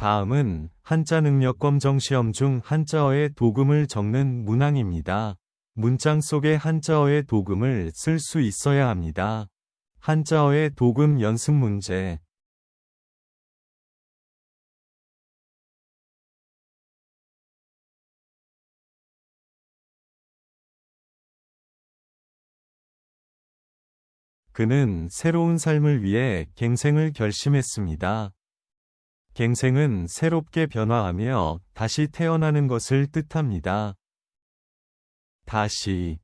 다음은 한자 능력 검정 시험 중 한자어의 도금을 적는 문항입니다. 문장 속에 한자어의 도금을 쓸 수 있어야 합니다. 한자어의 도금 연습 문제. 그는 새로운 삶을 위해 갱생을 결심했습니다. 갱생은 새롭게 변화하며 다시 태어나는 것을 뜻합니다. 다시,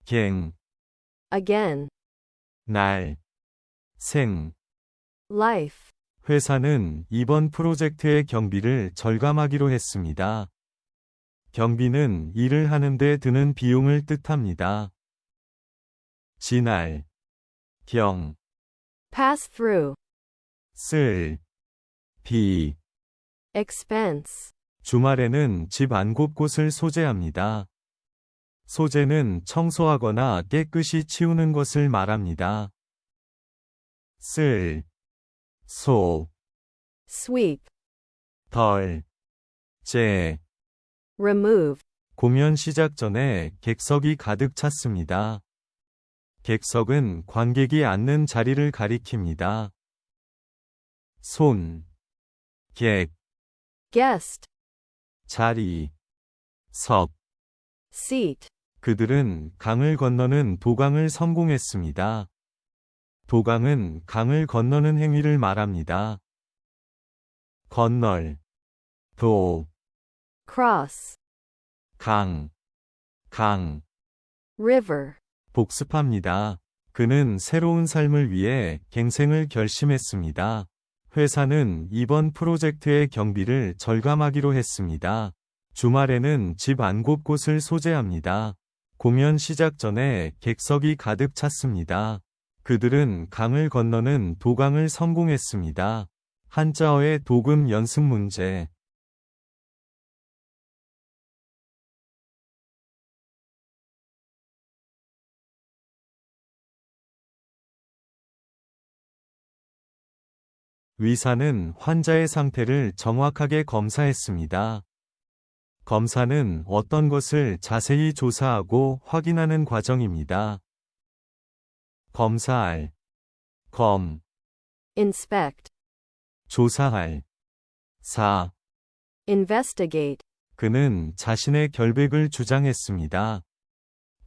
갱, again, 날, 생. life, 회사는 이번 프로젝트의 경비를 절감하기로 했습니다. 경비는 일을 하는 데 드는 비용을 뜻합니다. 지날, 경, pass through, 쓸, 비. expense, 주말에는 집 안 곳곳을 소재합니다. 소재는 청소하거나 깨끗이 치우는 것을 말합니다. 쓸, 소, sweep, 덜, 재. remove, 공연 시작 전에 객석이 가득 찼습니다. 객석은 관객이 앉는 자리를 가리킵니다. 손, 객, guest, 자리, 석. seat, 그들은 강을 건너는 도강을 성공했습니다. 도강은 강을 건너는 행위를 말합니다. 건널, 도, cross, 강, 강. river, 복습합니다. 그는 새로운 삶을 위해 갱생을 결심했습니다. 회사는 이번 프로젝트의 경비를 절감하기로 했습니다. 주말에는 집 안 곳곳을 소재합니다. 공연 시작 전에 객석이 가득 찼습니다. 그들은 강을 건너는 도강을 성공했습니다. 한자어의 도금 연습 문제. 의사는 환자의 상태를 정확하게 검사했습니다. 검사는 어떤 것을 자세히 조사하고 확인하는 과정입니다. 검사할, 검, inspect, 조사할, 사. investigate, 그는 자신의 결백을 주장했습니다.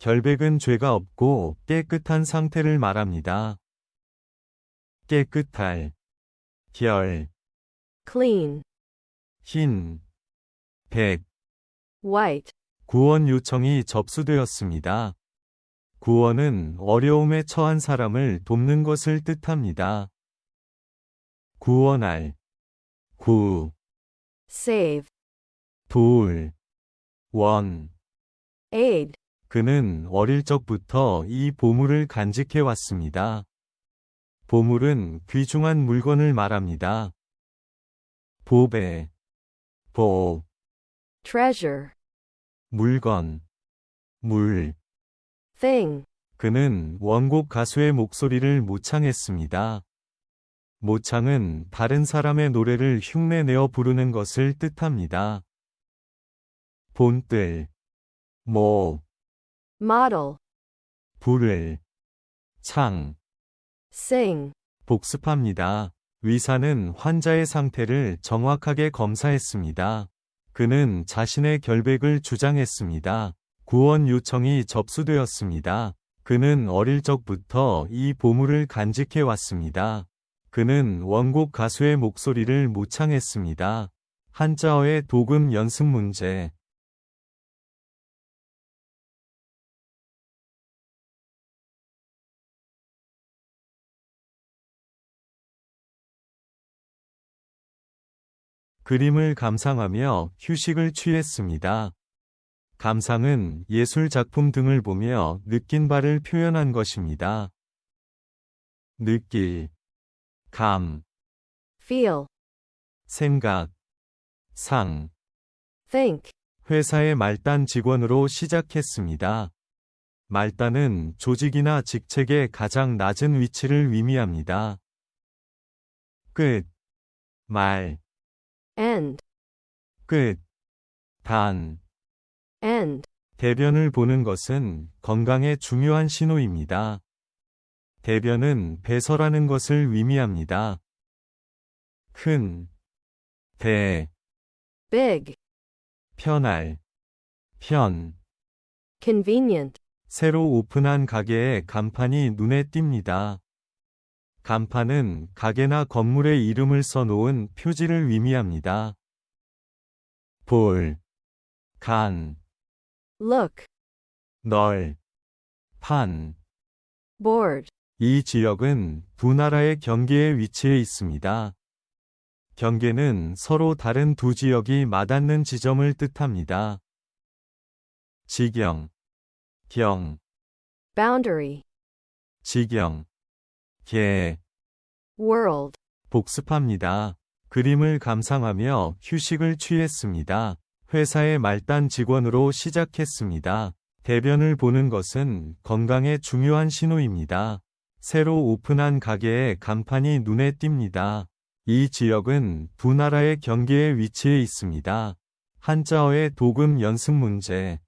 결백은 죄가 없고 깨끗한 상태를 말합니다. 깨끗할, 결, clean, 흰, 백. white, 구원 요청이 접수되었습니다. 구원은 어려움에 처한 사람을 돕는 것을 뜻합니다. 구원할, 구, save, 도울, 원. aid, 그는 어릴 적부터 이 보물을 간직해 왔습니다. 보물은 귀중한 물건을 말합니다. 보배, 보, treasure, 물건, 물. thing, 그는 원곡 가수의 목소리를 모창했습니다. 모창은 다른 사람의 노래를 흉내내어 부르는 것을 뜻합니다. 본뜰, 모, model, 불을, 창. sing, 복습합니다. 의사는 환자의 상태를 정확하게 검사했습니다. 그는 자신의 결백을 주장했습니다. 구원 요청이 접수되었습니다. 그는 어릴 적부터 이 보물을 간직해 왔습니다. 그는 원곡 가수의 목소리를 모창했습니다. 한자어의 도금 연습 문제. 그림을 감상하며 휴식을 취했습니다. 감상은 예술 작품 등을 보며 느낀 바를 표현한 것입니다. 느낄, 감, feel, 생각, 상. think, 회사의 말단 직원으로 시작했습니다. 말단은 조직이나 직책의 가장 낮은 위치를 의미합니다. 끝, 말. end, 끝, 단. end, 대변을 보는 것은 건강에 중요한 신호입니다. 대변은 배설하는 것을 의미합니다. 큰, 대, big, 편할, 편. convenient, 새로 오픈한 가게의 간판이 눈에 띕니다. 간판은 가게나 건물의 이름을 써놓은 표지를 의미합니다. 볼, 간, look, 널, 판. board, 이 지역은 두 나라의 경계에 위치해 있습니다. 경계는 서로 다른 두 지역이 맞닿는 지점을 뜻합니다. 지경, 경, boundary, 지경, 개, world, 복습합니다. 그림을 감상하며 휴식을 취했습니다. 회사의 말단 직원으로 시작했습니다. 대변을 보는 것은 건강에 중요한 신호입니다. 새로 오픈한 가게의 간판이 눈에 띕니다. 이 지역은 두 나라의 경계에 위치해 있습니다. 한자어의 도금 연습 문제.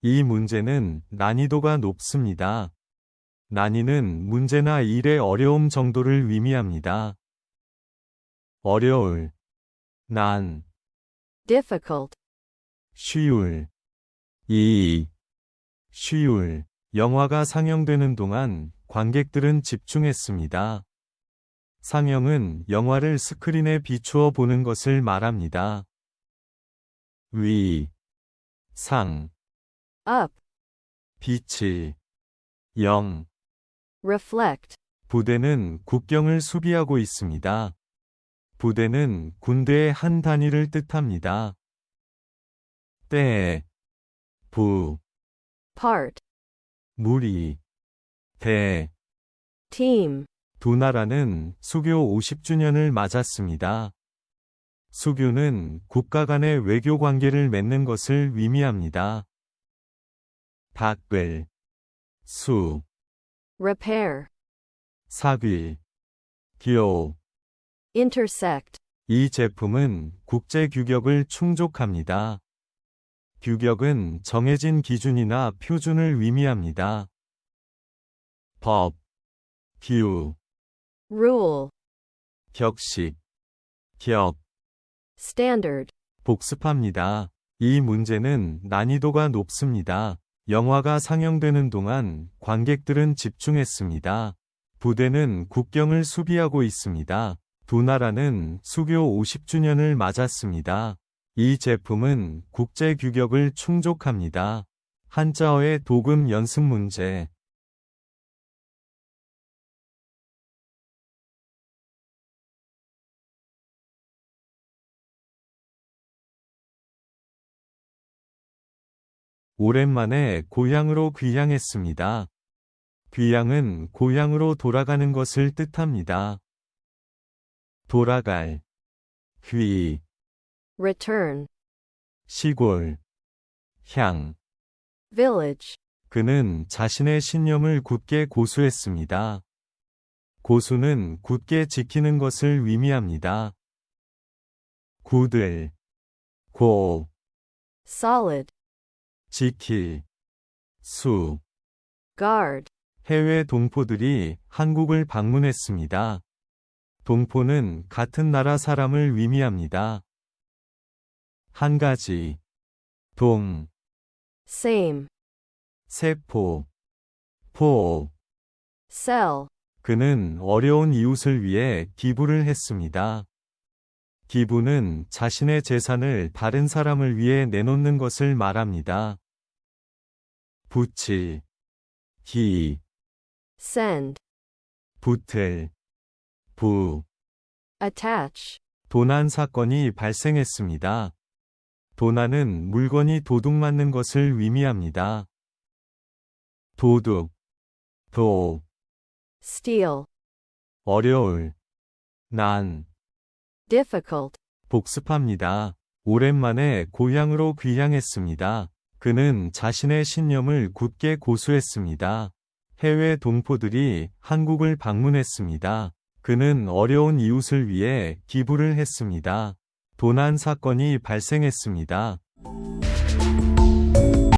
이 문제는 난이도가 높습니다. 난이는 문제나 일의 어려움 정도를 의미합니다. 어려울, 난, difficult, 쉬울, 쉬울. 영화가 상영되는 동안 관객들은 집중했습니다. 상영은 영화를 스크린에 비추어 보는 것을 말합니다. 위, 상, up, 빛이, 영. reflect, 부대는 국경을 수비하고 있습니다. 부대는 군대의 한 단위를 뜻합니다. 때, 부, part, 무리, 대. team, 두 나라는 수교 50주년을 맞았습니다. 수교는 국가 간의 외교 관계를 맺는 것을 의미합니다. 닦을, 수, repair, 사귀, 교. intersect, 이 제품은 국제 규격을 충족합니다. 규격은 정해진 기준이나 표준을 의미합니다. 법, 규, rule, 격식, 격. standard, 복습합니다. 이 문제는 난이도가 높습니다. 영화가 상영되는 동안 관객들은 집중했습니다. 부대는 국경을 수비하고 있습니다. 두 나라는 수교 50주년을 맞았습니다. 이 제품은 국제 규격을 충족합니다. 한자어의 도금 연습 문제. 오랜만에 고향으로 귀향했습니다. 귀향은 고향으로 돌아가는 것을 뜻합니다. 돌아갈, 귀, return, 시골, 향. village, 그는 자신의 신념을 굳게 고수했습니다. 고수는 굳게 지키는 것을 의미합니다. 굳을, 고, solid, 지킬, 수. guard, 해외 동포들이 한국을 방문했습니다. 동포는 같은 나라 사람을 의미합니다. 한 가지, 동, same, 세포, 포. sell, 그는 어려운 이웃을 위해 기부를 했습니다. 기부는 자신의 재산을 다른 사람을 위해 내놓는 것을 말합니다. 붙일, 기, send, 붙을, 부. attach, 도난 사건이 발생했습니다. 도난은 물건이 도둑맞는 것을 의미합니다. 도둑, 도. steal, 어려울, 난. difficult, 복습합니다. 오랜만에 고향으로 귀향했습니다. 그는 자신의 신념을 굳게 고수했습니다. 해외 동포들이 한국을 방문했습니다. 그는 어려운 이웃을 위해 기부를 했습니다. 도난 사건이 발생했습니다.